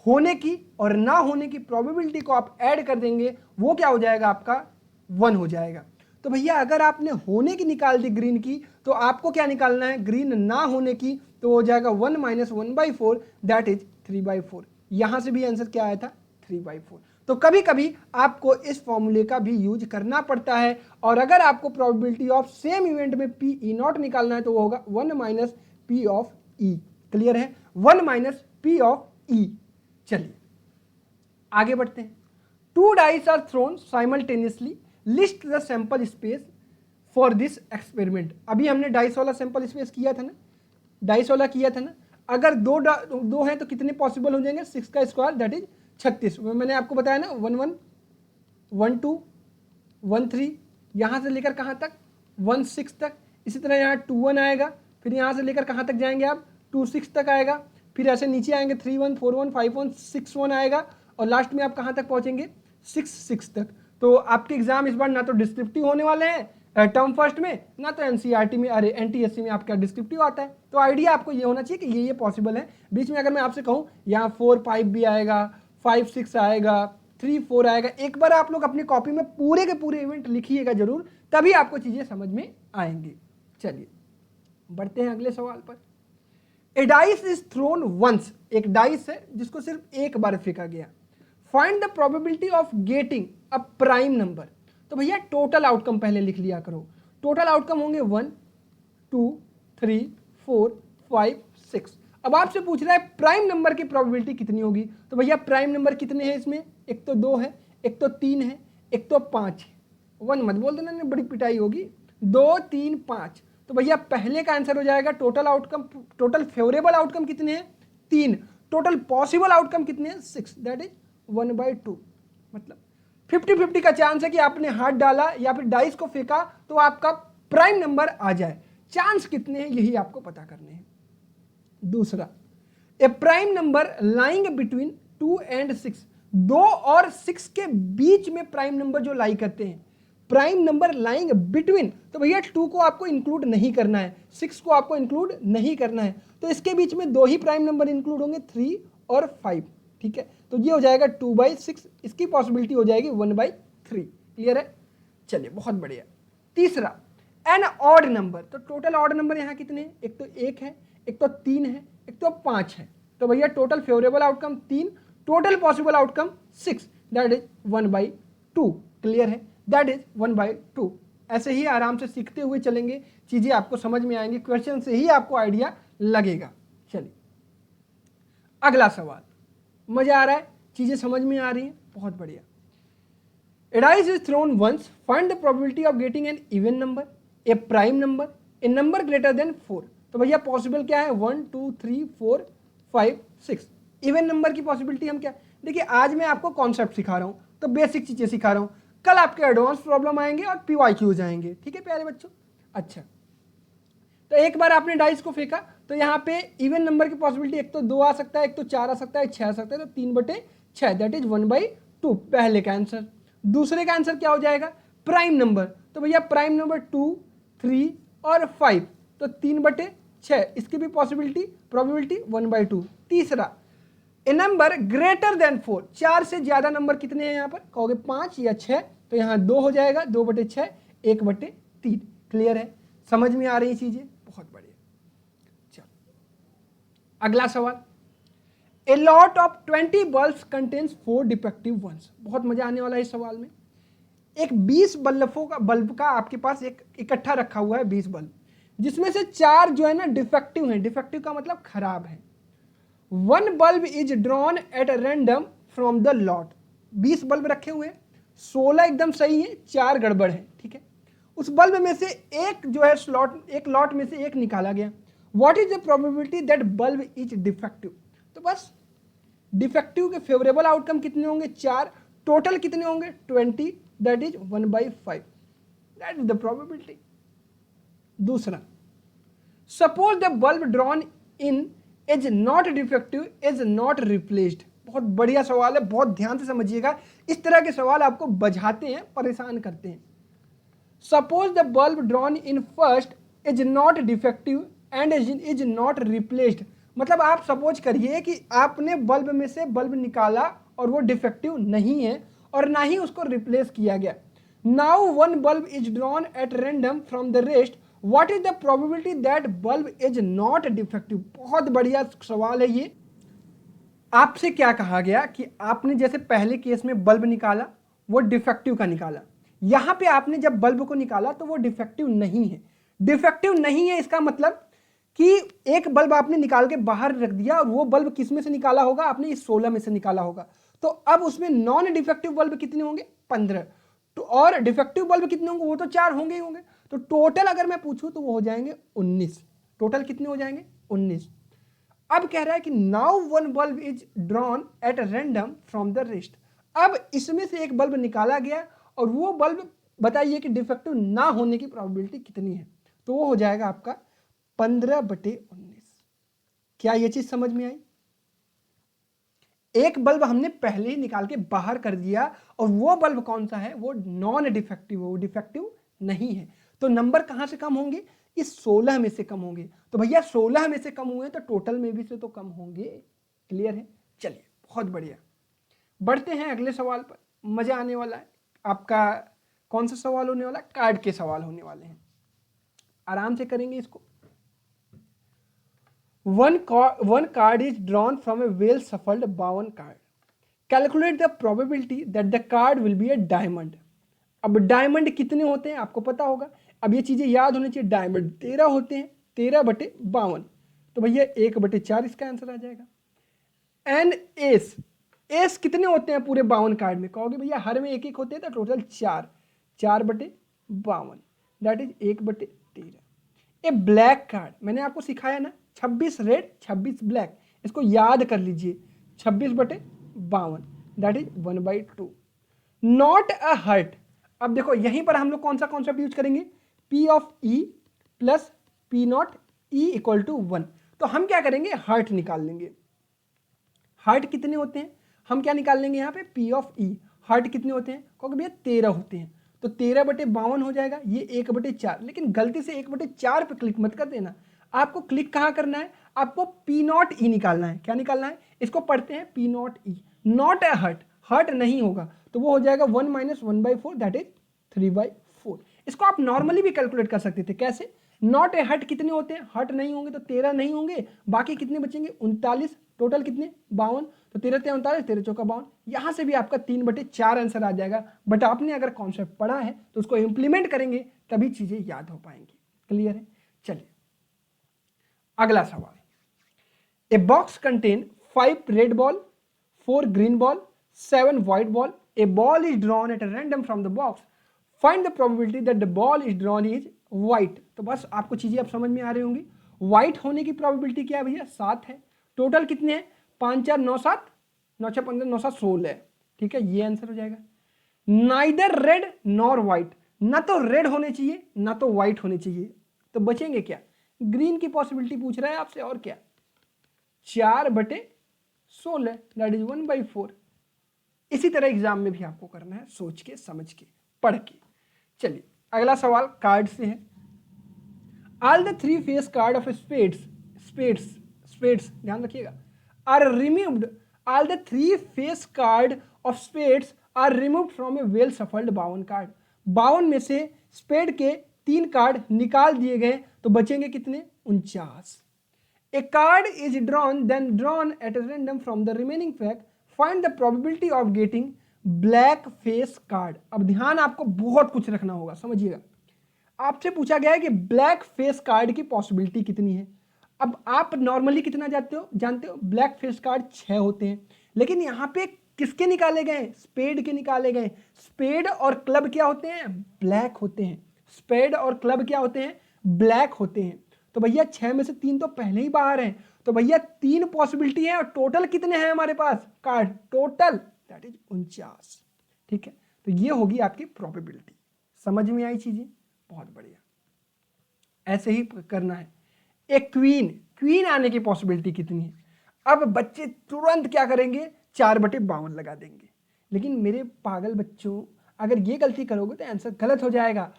होने की और ना होने की प्रोबेबिलिटी को आप ऐड कर देंगे, वो क्या हो जाएगा, आपका 1 हो जाएगा। तो भैया अगर आपने होने की निकाल दी ग्रीन की, तो आपको क्या निकालना है, ग्रीन ना होने की, तो हो जाएगा 1 - 1/4 दैट इज 3/4। यहां से भी आंसर क्या आया था, 3/4। तो कभी कभी आपको इस फॉर्मूले का भी यूज करना पड़ता है। और अगर आपको प्रोबेबिलिटी ऑफ सेम इवेंट में PE नॉट निकालना है तो वो होगा 1 - P ऑफ E। क्लियर है, 1 - P ऑफ E। चलिए आगे बढ़ते हैं। 2 dice are thrown simultaneously, list the sample space for this experiment. अभी हमने डाइस वाला सैंपल स्पेस किया था ना, डाइस वाला किया था ना। अगर दो हैं तो कितने पॉसिबल हो जाएंगे, 6 का स्क्वायर दैट इज 36। मैंने आपको बताया ना 1 1 1 2 1 3, यहां से लेकर कहां तक, 1 6 तक। इसी तरह यहाँ 2 1 आएगा, फिर यहां से लेकर कहां तक जाएंगे आप, 2 6 तक आएगा। फिर ऐसे नीचे आएंगे 3 1 4 1 5 1 6 1 आएगा, और लास्ट में आप कहां तक पहुंचेंगे, 6 6 तक। तो आपके एग्जाम इस बार ना तो डिस्क्रिप्टिव होने वाले हैं टर्म फर्स्ट में, ना तो एनसीईआरटी में, अरे एनटीएससी में आपका डिस्क्रिप्टिव आता है। तो आइडिया आपको ये होना चाहिए कि ये पॉसिबल है। बीच में अगर मैं आपसे कहूँ यहाँ 4 5 भी आएगा, 5 6 आएगा, 3 4 आएगा, एक बार आप लोग अपनी कॉपी में पूरे के पूरे इवेंट लिखिएगा जरूर, तभी आपको चीजें समझ में आएंगी। चलिए बढ़ते हैं अगले सवाल पर। ए डाइस इज थ्रोन वंस, एक डाइस है जिसको सिर्फ एक बार फेंका गया। Find the probability of getting a prime number. तो भैया टोटल आउटकम पहले लिख लिया करो। टोटल आउटकम होंगे 1 2 3 4 5 6। अब आपसे पूछ रहा है प्राइम नंबर की प्रोबेबिलिटी कितनी होगी। तो भैया प्राइम नंबर कितने हैं इसमें, एक तो 2 है, एक तो 3 है, एक तो 5 है। 1 मत बोल देना, बड़ी पिटाई होगी। 2 3 5, तो भैया पहले का आंसर हो जाएगा total outcome, total favourable outcome कितने हैं, 3। टोटल पॉसिबल आउटकम कितने हैं, 6 दैट इज 1/2। मतलब 50-50 का चांस है कि आपने हाथ डाला या फिर डाइस को फेंका तो आपका प्राइम नंबर आ जाए। चांस कितने हैं यही आपको पता करने हैं। दूसरा, a prime number lying between 2 and 6, 2 और 6 के बीच में प्राइम नंबर जो लाई करते हैं, प्राइम नंबर लाइंग बिटवीन, तो भैया 2 को आपको इंक्लूड नहीं करना है, 6 को आपको इंक्लूड नहीं करना है, तो इसके बीच में 2 ही प्राइम नंबर इंक्लूड होंगे, 3 और 5, ठीक है। तो ये हो जाएगा 2/6, इसकी पॉसिबिलिटी हो जाएगी 1/3। क्लियर है? चलिए बहुत बढ़िया। तीसरा, एन ऑड नंबर, तो टोटल ऑड नंबर यहाँ कितने हैं? एक तो 1 है, एक तो 3 है, एक तो 5 है, तो भैया total favourable outcome 3, total possible outcome 6, that is 1/2। Clear है? That is 1/2। ऐसे ही आराम से सीखते हुए चलेंगे, चीजें आपको समझ में आएंगी, क्वेश्चन से ही आपको आइडिया लगेगा। चलिए अगला सवाल, मजा आ रहा है, चीजें समझ में आ रही हैं, बहुत बढ़िया। A dice is thrown once. Find the probability of getting an even number, a prime number, a number greater than 4. तो भैया पॉसिबल क्या है? 1 2 3 4 5 6। इवन नंबर की पॉसिबिलिटी हम क्या? देखिए आज मैं आपको कॉन्सेप्ट सिखा रहा हूँ, तो बेसिक चीजें सिखा रहा हूँ, कल आपके एडवांस प्रॉब्लम आएंगे और PYQs आएंगे, ठीक है प्यारे बच्चों। अच्छा, तो एक बार आपने डाइस को फेंका, तो यहाँ पे इवन नंबर की पॉसिबिलिटी एक तो 2 आ सकता है, एक तो 4 आ सकता है, 6 आ सकता है, तो 3/6, दैट इज 1/2, पहले का आंसर। दूसरे का आंसर क्या हो जाएगा? प्राइम नंबर, तो भैया प्राइम नंबर 2 3 और 5, तो 3/6, इसकी भी पॉसिबिलिटी प्रोबेबिलिटी 1/2। तीसरा, ए नंबर ग्रेटर देन 4, 4 से ज्यादा नंबर कितने हैं यहाँ पर? कहोगे 5 या 6, तो यहाँ 2 हो जाएगा, 2/6, 1/3। क्लियर है? समझ में आ रही चीजें? बहुत बढ़िया। चलो अगला सवाल, A lot of 20 bulbs contains 4 defective ones। बहुत मजा आने वाला है इस सवाल में। एक 20 बल्ब का आपके पास एक इकट्ठा रखा हुआ है, 20 बल्ब, जिसमें से 4 जो है ना डिफेक्टिव हैं। डिफेक्टिव का मतलब खराब है। 1 bulb is drawn at random from the lot। 20 bulb रखे हुए हैं, 16 एकदम सही है, 4 गड़बड़ है, ठीक है। उस बल्ब में से एक जो है एक लॉट में से एक निकाला गया। What is the probability that bulb is defective? तो बस डिफेक्टिव के फेवरेबल आउटकम कितने होंगे? 4, टोटल कितने होंगे? 20, that is 1/5, that is the probability. दूसरा, suppose the bulb drawn in is not defective, is not replaced. बहुत बढ़िया सवाल है, बहुत ध्यान से समझिएगा, इस तरह के सवाल आपको बझाते हैं, परेशान करते हैं। Suppose the bulb drawn in first is not defective and is not replaced, मतलब आप सपोज करिए कि आपने बल्ब में से बल्ब निकाला और वो डिफेक्टिव नहीं है और ना ही उसको रिप्लेस किया गया। Now 1 bulb is drawn at random from the rest, what is the probability that bulb is not defective? बहुत बढ़िया सवाल है ये। आपसे क्या कहा गया कि आपने जैसे पहले केस में बल्ब निकाला, वो डिफेक्टिव का निकाला, यहां पे आपने जब बल्ब को निकाला तो वो डिफेक्टिव नहीं है। डिफेक्टिव नहीं है इसका मतलब कि एक बल्ब आपने निकाल के बाहर रख दिया और वो बल्ब किस में से निकाला होगा? आपने इस 16 में से निकाला होगा। तो अब उसमें नॉन डिफेक्टिव बल्ब कितने होंगे? 15। तो और डिफेक्टिव बल्ब कितने होंगे? वो तो 4 होंगे ही होंगे। तो टोटल अगर मैं पूछूं तो वो हो जाएंगे 19। टोटल कितने हो जाएंगे? 19। अब कह रहा है कि now 1 bulb is drawn at random from the rest. अब इसमें से एक बल्ब निकाला गया और वो बल्ब बताइए कि डिफेक्टिव ना होने की प्रोबेबिलिटी कितनी है? तो वो हो जाएगा आपका 15/19। क्या ये चीज समझ में आई? एक बल्ब हमने पहले ही निकाल के बाहर कर दिया और वो बल्ब कौन सा है? वो नॉन डिफेक्टिव, वो डिफेक्टिव नहीं है। तो नंबर कहां से कम होंगे? इस 16 में से कम होंगे। तो भैया 16 में से कम हुए तो टोटल में भी से तो कम होंगे। क्लियर है? चलिए बहुत बढ़िया, बढ़ते हैं अगले सवाल पर, मजा आने वाला है। आपका कौन सा सवाल होने वाला है? कार्ड के सवाल होने वाले हैं, आराम से करेंगे इसको। One card is drawn from a well shuffled 52 card. Calculate the probability that the card will be a diamond. अब डायमंड कितने होते हैं आपको पता होगा, अब ये चीजें याद होनी चाहिए। डायमंड 13 होते हैं, 13/52, तो भैया 1/4 इसका आंसर आ जाएगा। एंड एस, एस कितने होते हैं पूरे 52 कार्ड में? कहोगे भैया हर में एक एक होते हैं, तो total 4/52, that is 1/13। A black card, मैंने आपको सिखाया ना, 26 रेड 26 ब्लैक, इसको याद कर लीजिए, 26/52, that is 1/2। Not a heart, अब देखो यहीं पर हम लोग कौन सा कॉन्सेप्ट यूज करेंगे? P of E plus P0 E = 1। तो हम क्या करेंगे? हर्ट निकाल लेंगे। हर्ट कितने होते हैं? हम क्या निकाल लेंगे यहाँ पे? P of E। हर्ट कितने होते हैं? कहोगे भैया 13 होते हैं, तो 13/52 हो जाएगा, ये 1/4। लेकिन गलती से 1/4 पे क्लिक मत कर देना, आपको क्लिक कहाँ करना है, आपको P0 E निकालना है। क्या निकालना है, इसको पढ़ते हैं P0 E, not a heart, heart नहीं होगा, तो वो हो जाएगा 1 - 1/4 दैट इज 3/4। इसको आप नॉर्मली भी कैलकुलेट कर सकते थे, कैसे, नॉट ए हर्ट कितने होते हैं, हर्ट नहीं होंगे तो 13 नहीं होंगे, बाकी कितने बचेंगे 39, टोटल कितने 52, तो 13 × 39 13 × 4 52। यहाँ से भी आपका 3/4 आंसर आ जाएगा। बट आपने अगर कॉन्सेप्ट पढ़ा है तो उसको इंप्लीमेंट करेंगे तभी चीजें याद हो पाएंगी। क्लियर है, चलिए अगला सवाल, a box contain 5 red ball, 4 green ball, 7 white ball, A ball is drawn at random from the box, find the probability that the ball is drawn is white. तो बस आपको चीजें अब समझ में आ रही होंगी। व्हाइट होने की प्रोबेबिलिटी क्या है भैया, 7 है। टोटल कितने हैं, 5 4 9 7, 9 6 15 9 7 16। ठीक है, ये आंसर हो जाएगा। नाइदर रेड नॉर व्हाइट, ना तो रेड होने चाहिए ना तो व्हाइट होने चाहिए, तो बचेंगे क्या, ग्रीन की पॉसिबिलिटी पूछ रहा है आपसे, और क्या, 4/16 दैट इज 1/4। इसी तरह एग्जाम में भी आपको करना है, सोच के समझ के पढ़ के। चलिए अगला सवाल कार्ड से है। All the 3 face card of spades ध्यान रखिएगा, are removed, all the 3 face card of spades are removed from a well shuffled 52 card. 52 में से स्पेड के 3 कार्ड निकाल दिए गए, तो बचेंगे कितने, 49। A card is then drawn at random from the remaining pack. Find the probability of getting black face card. अब ध्यान आपको बहुत कुछ रखना होगा, समझिएगा। आपसे पूछा गया है कि ब्लैक फेस कार्ड की पॉसिबिलिटी कितनी है। अब आप नॉर्मली कितना जानते हो, ब्लैक फेस कार्ड 6 होते हैं, लेकिन यहाँ पे किसके निकाले गए, स्पेड के निकाले गए। स्पेड और क्लब क्या होते हैं, ब्लैक होते हैं। स्पेड और क्लब क्या होते हैं, ब्लैक होते हैं। तो भैया 6 में से 3 तो पहले ही बाहर हैं, तो भैया 3 पॉसिबिलिटी है, और टोटल कितने हैं हमारे पास कार्ड, टोटल दैट इज 49। ठीक है, तो ये होगी आपकी प्रोबेबिलिटी। समझ में आई चीजें, बहुत बढ़िया। ऐसे ही करना है। एक क्वीन आने की पॉसिबिलिटी कितनी है। अब बच्चे तुरंत क्या करेंगे, 4/52 लगा देंगे, लेकिन मेरे पागल बच्चों अगर ये गलती करोगे तो आंसर गलत हो जाएगा।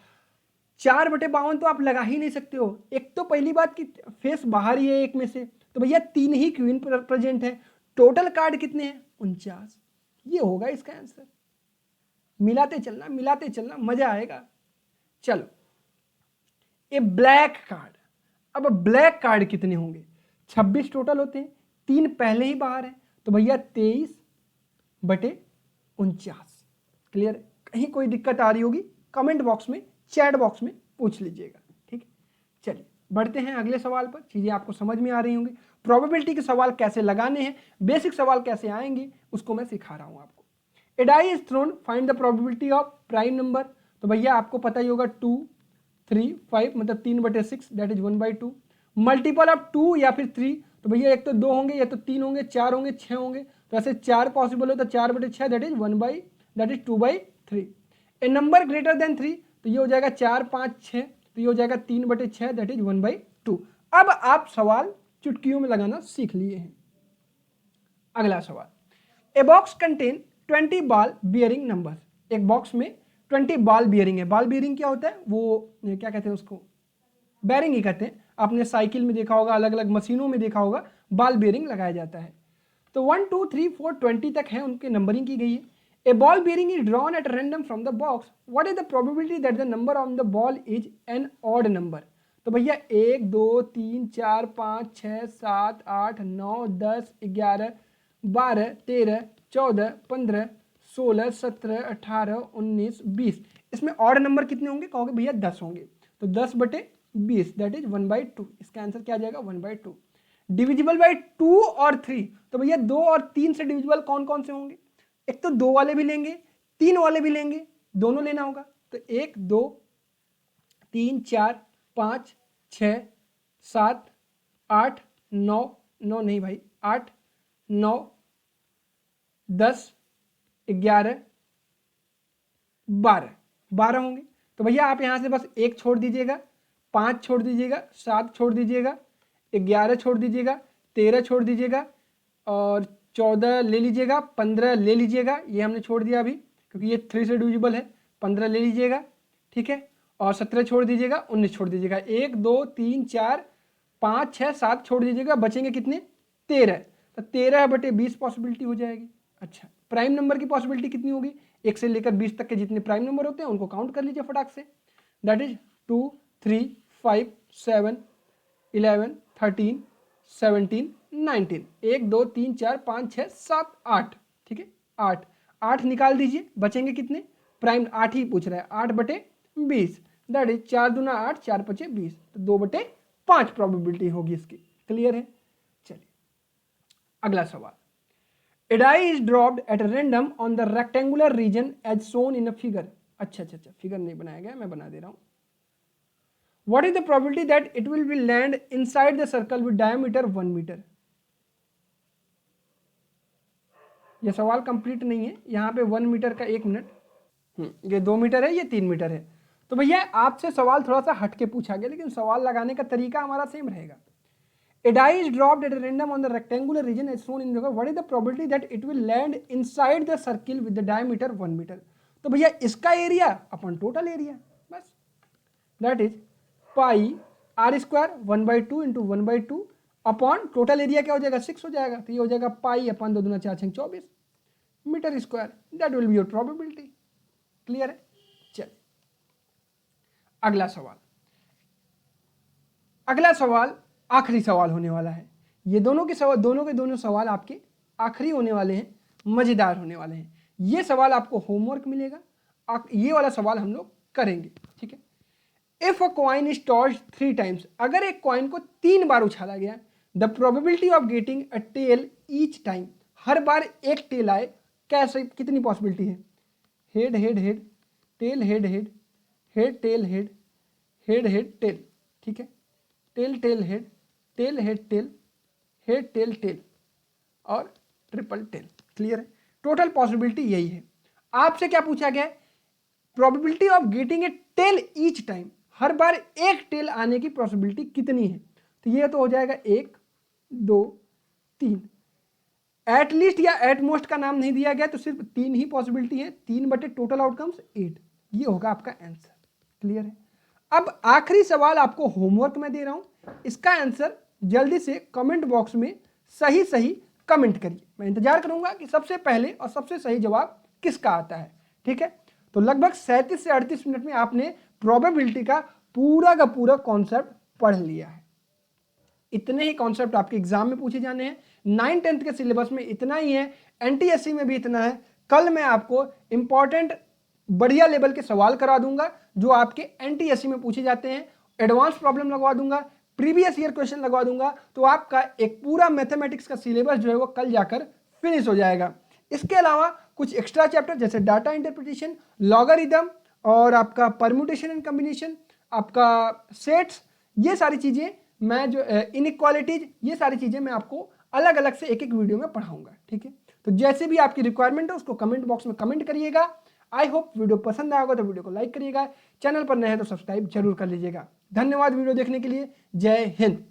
4/52 तो आप लगा ही नहीं सकते हो। एक तो पहली बात कि फेस बाहर ही है एक में से, तो भैया 3 ही क्वीन प्रेजेंट है। टोटल कार्ड कितने हैं, 49। ये होगा इसका आंसर। मिलाते चलना मजा आएगा। चलो, ए ब्लैक कार्ड, अब ब्लैक कार्ड कितने होंगे, 26 टोटल होते हैं, 3 पहले ही बाहर है, तो भैया 23/49। क्लियर, कहीं कोई दिक्कत आ रही होगी कमेंट बॉक्स में, चैट बॉक्स में पूछ लीजिएगा। ठीक है, चलिए बढ़ते हैं अगले सवाल पर। चीजें आपको समझ में आ रही होंगी, प्रोबेबिलिटी के सवाल कैसे लगाने हैं, बेसिक सवाल कैसे आएंगे उसको मैं सिखा रहा हूं आपको। A die is thrown, find the probability of prime number. तो भैया आपको पता ही होगा 2 3 5 मतलब 3/6 दैट इज 1/2। मल्टीपल ऑफ 2 या फिर 3, तो भैया एक तो 2 होंगे या तो 3 होंगे, 4 होंगे, 6 होंगे, तो ऐसे 4 पॉसिबल हो तो 4/6 that is 2/3। A number greater than 3, तो ये हो जाएगा 4 5 6, तो ये हो जाएगा 3/6 दैट इज 1/2। अब आप सवाल चुटकियों में लगाना सीख लिए हैं। अगला सवाल, a box contain 20 ball bearing number. एक बॉक्स में 20 बॉल बियरिंग है। बॉल बियरिंग क्या होता है, वो क्या कहते हैं उसको, बेरिंग ही कहते हैं। आपने साइकिल में देखा होगा, अलग अलग मशीनों में देखा होगा, बॉल बियरिंग लगाया जाता है। तो 1 2 3 4 20 तक है, उनकी नंबरिंग की गई है। A ball bearing is drawn at random from the box. What is the probability that the number on the ball is an odd number? तो भैया 1 2 3 4 5 6 7 8 9 10 11 12 13 14 15 16 17 18 19 20, इसमें ऑड नंबर कितने होंगे, कहोगे भैया 10 होंगे, तो 10/20 दैट इज 1/2। इसका आंसर क्या आ जाएगा, 1/2। डिविजिबल बाई 2 और 3, तो भैया 2 और 3 से डिविजिबल कौन कौन से होंगे, एक तो 2 वाले भी लेंगे, 3 वाले भी लेंगे, दोनों लेना होगा। तो 1 2 3 4 5 6 7 8 9 9 नहीं भाई 8 9 10 11 12 होंगे। तो भैया आप यहां से बस 1 छोड़ दीजिएगा, 5 छोड़ दीजिएगा, 7 छोड़ दीजिएगा, 11 छोड़ दीजिएगा, 13 छोड़ दीजिएगा, और 14 ले लीजिएगा, 15 ले लीजिएगा, ये हमने छोड़ दिया अभी क्योंकि ये 3 से डिविजिबल है। 15 ले लीजिएगा, ठीक है, और 17 छोड़ दीजिएगा, 19 छोड़ दीजिएगा, 1 2 3 4 5 6 7 छोड़ दीजिएगा, बचेंगे कितने? 13। तो 13/20 पॉसिबिलिटी हो जाएगी। अच्छा, प्राइम नंबर की पॉसिबिलिटी कितनी होगी? 1 से लेकर 20 तक के जितने प्राइम नंबर होते हैं उनको काउंट कर लीजिए फटाक से। दैट इज 2 3 5 7 11 13 17 19, 1 2 3 4 5 6 7 8, ठीक है, 8 निकाल दीजिए, बचेंगे कितने? प्राइम 8 ही पूछ रहा है, 8/20, दैट इज 4 दूना 8 4 5 20, तो 2/5 प्रोबेबिलिटी होगी इसकी। क्लियर है? चलिए अगला सवाल। A die is dropped at random on the rectangular region as shown in a figure. अच्छा, फिगर नहीं बनाया गया, मैं बना दे रहा हूं। What is the probability that it will be land inside the circle with diameter 1 metre? यह सवाल कंप्लीट नहीं है, यहाँ पे 1 मीटर का 1 मिनट, ये 2 मीटर है, ये 3 मीटर है। तो भैया आपसे सवाल थोड़ा सा हटके पूछा गया, लेकिन सवाल लगाने का तरीका हमारा सेम रहेगा। A die is dropped at random on the rectangular region as shown in the figure. What is the probability that it will land inside the circle with the diameter 1 metre? तो भैया इसका area अपन total area, बस that is pi r² 1/2 into 1/2 upon total area क्या हो जाएगा? 6 हो जाएगा। तो ये हो जाएगा पाई अपन 2 दूना 4 6 24 metre square. That will be your probability. Clear है? चलिए अगला सवाल। अगला सवाल आखिरी सवाल होने वाला है। ये दोनों के दोनों सवाल आपके आखिरी होने वाले हैं, मजेदार होने वाले हैं। ये सवाल आपको होमवर्क मिलेगा, ये वाला सवाल हम लोग करेंगे, ठीक है। If a coin is tossed 3 times, अगर एक कॉइन को 3 बार उछाला गया, the probability of getting a tail each time, हर बार एक टेल आए, कैसे, कितनी पॉसिबिलिटी है? Head head head, tail head head, head tail head, head head tail, ठीक है, tail tail head, tail head tail, head tail tail और ट्रिपल टेल। क्लियर है? टोटल पॉसिबिलिटी यही है। आपसे क्या पूछा गया है? Probability of getting a tail each time, हर बार एक टेल आने की पॉसिबिलिटी कितनी है? तो ये तो हो जाएगा 1 2 3, एटलीस्ट या एटमोस्ट का नाम नहीं दिया गया, तो सिर्फ 3 ही पॉसिबिलिटी है, 3 टोटल आउटकम्स 8, ये होगा आपका आंसर। क्लियर है? अब आखिरी सवाल आपको होमवर्क में दे रहा हूं, इसका आंसर जल्दी से कमेंट बॉक्स में सही कमेंट करिए। मैं इंतजार करूंगा कि सबसे पहले और सबसे सही जवाब किसका आता है, ठीक है। तो लगभग 37 से 38 मिनट में आपने प्रोबेबिलिटी का पूरा कॉन्सेप्ट पढ़ लिया है। इतने ही कॉन्सेप्ट आपके एग्जाम में पूछे जाने हैं। 9-10 के सिलेबस में इतना ही है, NTSC में भी इतना है। कल मैं आपको इंपॉर्टेंट बढ़िया लेवल के सवाल करा दूंगा जो आपके NTSC में पूछे जाते हैं, एडवांस प्रॉब्लम लगवा दूंगा, प्रीवियस ईयर क्वेश्चन लगवा दूंगा, तो आपका एक पूरा मैथमेटिक्स का सिलेबस जो है वो कल जाकर फिनिश हो जाएगा। इसके अलावा कुछ एक्स्ट्रा चैप्टर जैसे डाटा इंटरप्रिटेशन, लॉगरिथम और आपका परम्यूटेशन एंड कॉम्बिनेशन, आपका सेट्स, ये सारी चीजें मैं जो इनइक्वालिटीज, ये सारी चीजें मैं आपको अलग अलग से एक वीडियो में पढ़ाऊंगा, ठीक है। तो जैसे भी आपकी रिक्वायरमेंट है उसको कमेंट बॉक्स में कमेंट करिएगा। आई होप वीडियो पसंद आएगा तो वीडियो को लाइक करिएगा, चैनल पर नए हैं तो सब्सक्राइब जरूर कर लीजिएगा। धन्यवाद वीडियो देखने के लिए। जय हिंद।